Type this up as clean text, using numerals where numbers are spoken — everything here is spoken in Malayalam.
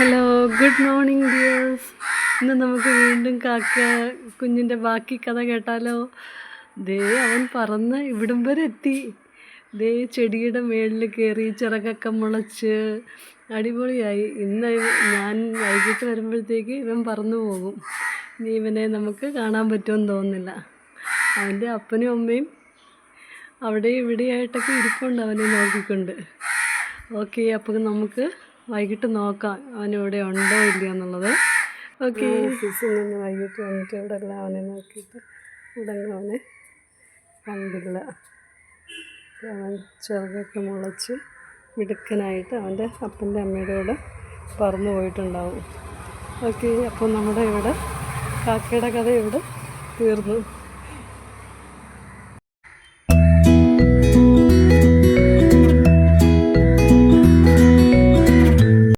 Hello, good morning dears. ഇന്ന് നമുക്ക് വീണ്ടും കാക്ക കുഞ്ഞിൻ്റെ ബാക്കി കഥ കേട്ടാലോ? ദേ അവൻ പറന്ന് ഇവിടം വരെ എത്തി. ദേ ചെടിയുടെ മുകളിൽ കയറി ചിറകൊക്കെ മുളച്ച് അടിപൊളിയായി. ഇന്ന് ഞാൻ വൈകിട്ട് വരുമ്പോഴത്തേക്ക് ഇവൻ പറന്നു പോകും. ഇനി ഇവനെ നമുക്ക് കാണാൻ പറ്റുമെന്ന് തോന്നുന്നില്ല. അവൻ്റെ അപ്പനും അമ്മയും അവിടെ ഇവിടെയായിട്ടൊക്കെ ഇരിപ്പുണ്ട് അവനെ നോക്കിക്കൊണ്ട്. ഓക്കെ, അപ്പോൾ നമുക്ക് വൈകിട്ട് നോക്കാം അവനിവിടെ ഉണ്ടോ ഇല്ലയോ എന്നുള്ളത്. ഓക്കെ, ഓഫീസിൽ നിന്ന് വൈകിട്ട് വന്നിട്ട് ഇവിടെ എല്ലാം അവനെ നോക്കിയിട്ട് ഉടനെ അവനെ കണ്ടില്ല. അവൻ ചിറകൊക്കെ മുളച്ച് മിടുക്കനായിട്ട് അവൻ്റെ അപ്പൻ്റെ അമ്മയുടെ കൂടെ പറന്നു പോയിട്ടുണ്ടാവും. ഓക്കെ, അപ്പോൾ നമ്മുടെ ഇവിടെ കാക്കയുടെ കഥ ഇവിടെ തീർന്നു.